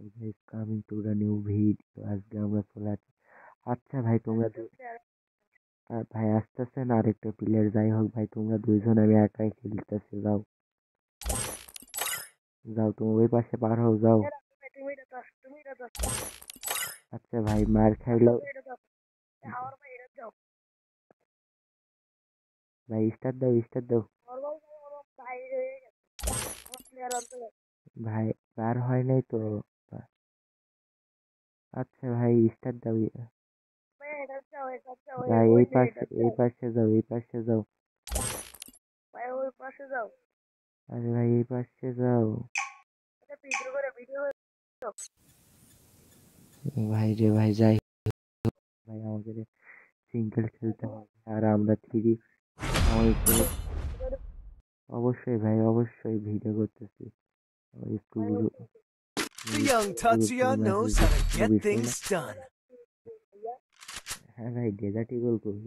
guys, coming to the new video. আজকে আমরা চলে আসছি। আচ্ছা ভাই তোমরা ভাই আসতেছে না আরেকটা প্লেয়ার, যাই হোক ভাই তোমরা দুইজন, আমি একাই খেলতেছি। যাও যাও, তুমি ওই পাশে পার হও, যাও। আচ্ছা ভাই মার খাইলো ভাই, স্টার্ট দাও স্টার্ট দাও। ভাই পার হয় নাই তো। আচ্ছা ভাই স্টার্ট দাও। ভাই এই পাশে যাও, এই পাশে যাও। আরে ভাই এই পাশে যাও। ভাই রে ভাই, যাই ভাই, আমাদের সিঙ্গেল খেলতে হবে আর আমরা থ্রি। অবশ্যই ভাই, অবশ্যই ভিডিও করতেছি। একটু The young Tatsuya knows how to get things done. হ্যাঁ ভাই, ডেজার্ট ইগল করি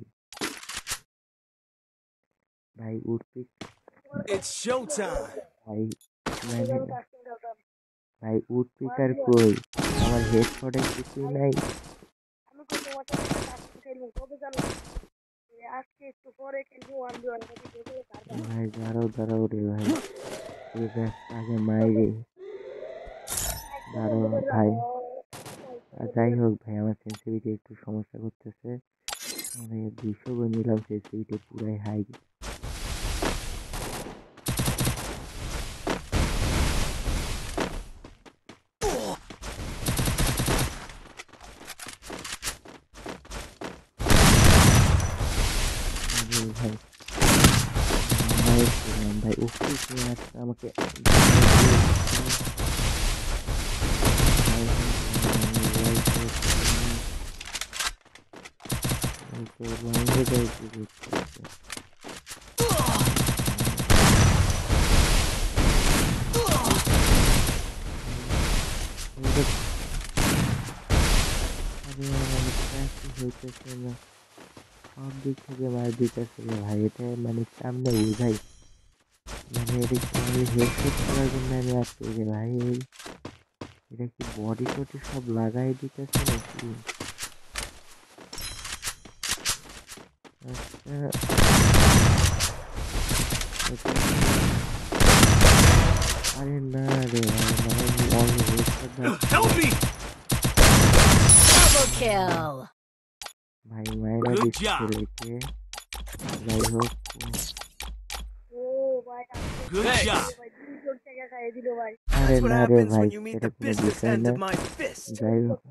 ভাই, উঠতে It's showtime. ভাই, মানে ভাই উঠপিকার কই, আমার হেডশটে কিছুই নাই। ভাই দাঁড়াও দাঁড়াও রে ভাই, এই ব্যাগটা আগে মাইরে দাঁড়াও ভাই। আর যাই হোক ভাই, আমার সেন্সিটিভিটি একটু সমস্যা করতেছে। আমি 200 করে নিলাম, সেন্সিটিভিটি পুরাই হাই। ভাই ওকে আমাকে হইতেছে না, সব দিক থেকে মার দিতেছে ভাই। এটা মানে সামনে বুঝাই, মানে এটা আমি হেডশট করার জন্য আমি আসছি যে ভাই, এটা কি বডি টডি সব লাগাই দিতেছে নাকি? আরে না রে ভাই, মায়েরা দিচ্ছে রেখে। যাই হোক, আরে না রে ভাই, এটা কোনো বিষয় না। যাই হোক,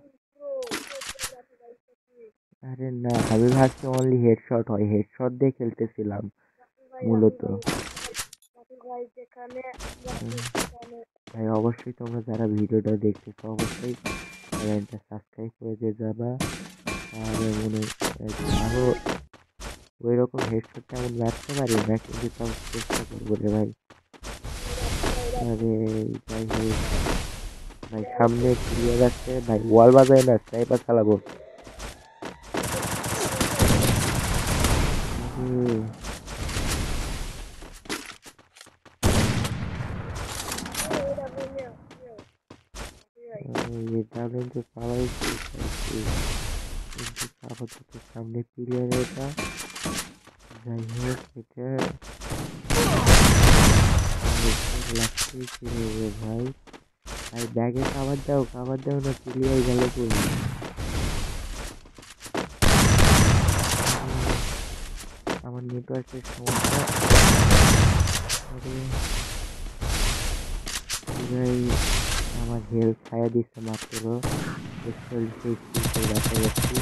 আরে না, আমি ভাবছি অনলি হেডশট হয়, হেডশট দিয়ে খেলতেছিলাম মূলত। ভাই অবশ্যই তোমরা যারা ভিডিওটা দেখতেছো অবশ্যই চ্যানেলটা সাবস্ক্রাইব করে দিয়ে যাবা। আর মনে আরো ওই রকম হেডশট তেমন মারতে পারি না, কিন্তু তাও চেষ্টা করবো রে ভাই। আরে যাই হোক ভাই, সামনে ক্লিয়ার আছে ভাই, ওয়াল বাজায় না, স্নাইপার চালাবো। আপাতত সামনে ক্লিয়ার এটা। যাই হোক, এটা ভাই, ভাই ব্যাগে খাবার দাও না, ক্লিয়ার গেল কই? আমার নেটওয়ার্কের সমস্যা। ভাই আমার হেলথ ছায়া দিচ্ছে মাত্র, দেখা যাচ্ছি।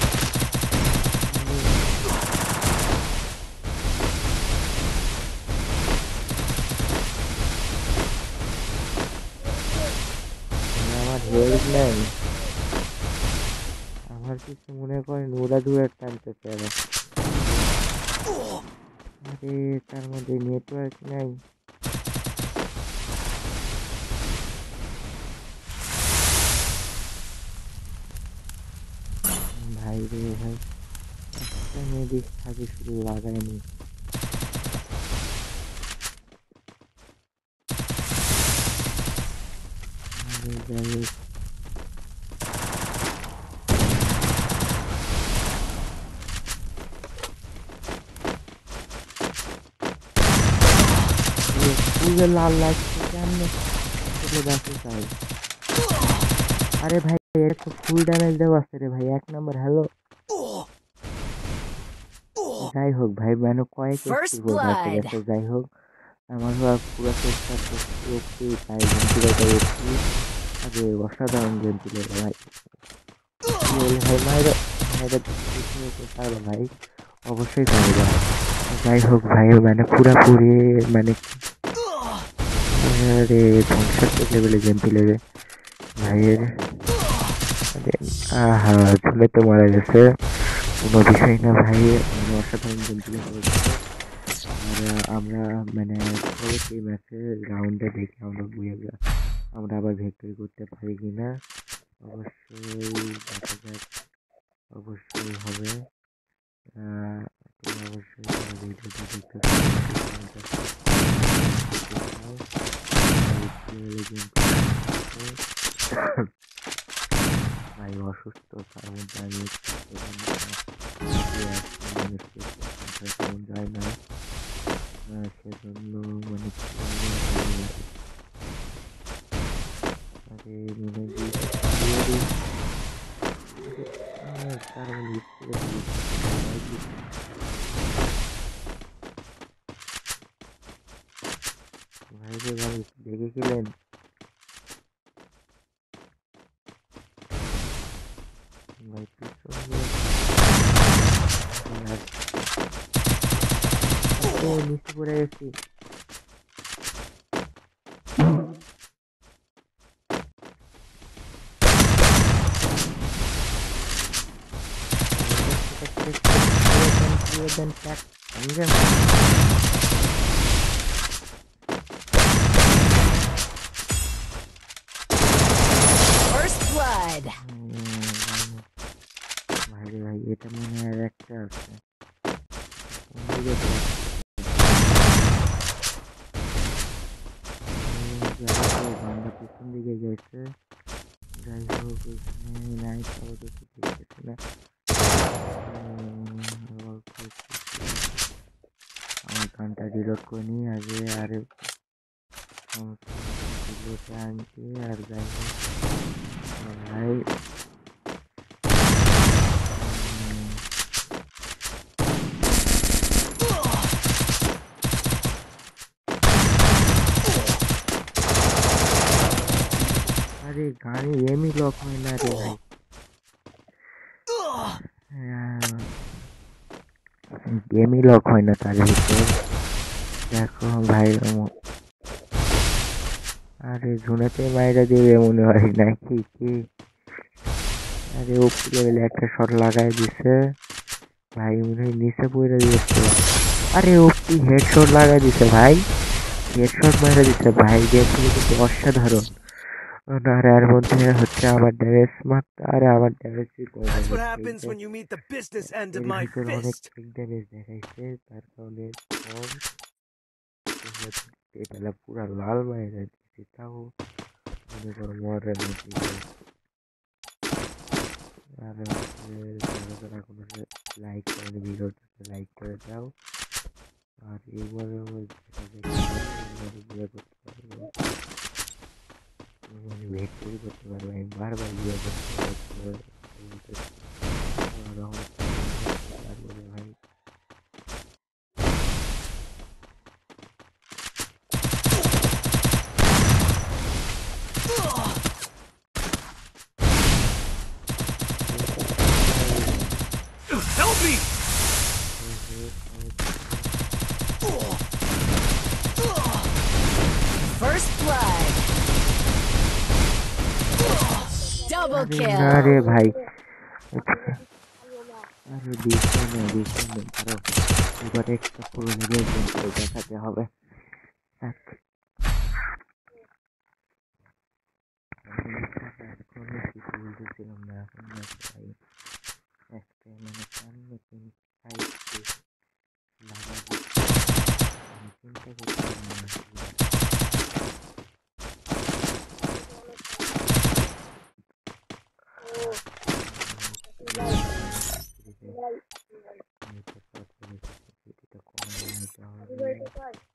আমার হেলথ নাই, আমার কিছু মনে করেন ওরা দূরে টানতেছে। আরে তার মধ্যে নেটওয়ার্ক নাই। ভাই রে ভাই, একটা মেডিস থাকে শুধু লাগায়নি। যাই হোক, যে লাল লাগছে কেমনে আসলে দেখতে চাই। আরে ভাই এর তো ফুল ড্যামেজ দেওয়া আছে রে ভাই, 1 নম্বর। হ্যালো, যাই হোক ভাই, মানে কয়েক এসপি First করে আছে blood. গেছে। যাই হোক, আমার পুরো চেষ্টা করছি ওপি ভাই, গেম প্লেটা ওপি। আরে অসাধারণ গেম প্লে ভাই। কি হলে ভাই মায়েরা, মায়েরা পারবা ভাই, অবশ্যই পারবা। যাই হোক ভাই, মানে পুরাপুরি মানে আরে ধ্বংসাত্মক লেভেলে গেম প্লে ভাইয়ের। আরে আহা, ঝুলে তো মারা গেছে, কোনো বিষয় না ভাই, মানে অসাধারণ গেম প্লে করেছে। আর আমরা মানে পরবর্তী ম্যাচে রাউন্ডে দেখি আমরা আবার ভিক্টরি করতে পারি কিনা। অবশ্যই দেখা যাক, অবশ্যই হবে। তুমি অবশ্যই আমার ভিডিওটা দেখতে ভাই অসুস্থ, তার মধ্যে আমি কেমন যায় না, সেজন্য মানে আরে মনে তার ভাই রে ভাই, দেখেছিলেন ভাই নিচে পড়ে গেছি। First blood. ভাই রে ভাই, এটা মনে হয় আর একটা আছে। বান্দা পিছন দিকে গেছে। যাই হোক, ওইখানে নাই আপাতত দেখতেছি না। আমার গানটা রিলোড করে নিই আগে। আরে আনতে আর যাই হোক ভাই, আরে গাড়ি এমই লক হয় না রে ভাই। গেমই লক হয় না তার ভিতরে। দেখো ভাই, আরে ঝুনাতে মাইরা দেবে মনে হয় নাকি কি। আরে ওপি লেভেলে একটা শট লাগাই দিছে ভাই, মনে হয় নিচে পড়ে দিয়েছে। আরে ওপি হেডশট লাগাই দিছে ভাই, হেডশট মারা দিছে ভাই। গেমগুলো কিন্তু অসাধারণ। আর এর মধ্যে হচ্ছে আমার ড্যামেজ মাত্র, আরে আমার ড্যামেজ কম That's what হচ্ছে। happens when you meet the business end of এর my ভিতরে অনেক fist. ফেক ড্যামেজ দেখাইছে, তার কারণে কম। এটা পুরা লাল মাইরা দিচ্ছে, তাও মনে করো মরে নাকি। আর যারা যারা এখনো লাইক করেনি ভিডিওটাতে লাইক করে দাও। আর এবারে বিয়ে করতে পারবো, মানে ভিক্টরি করতে পারবো। আমি বারবার বিয়ে করতে পারবো ভাই। Help me! First blood. Double না রে kill. ভাই, আরে বিষয় নেই, ধরো এবার একটা পুরো ভিডিও দেখাতে হবে। এখনো কিছু বলতেছিলাম না, এখন ভাই একটা মানে সামনে সাইডে লাগা দিচ্ছে, আমি চিন্তা করছিলাম না এটা কমানো নিতে হবে।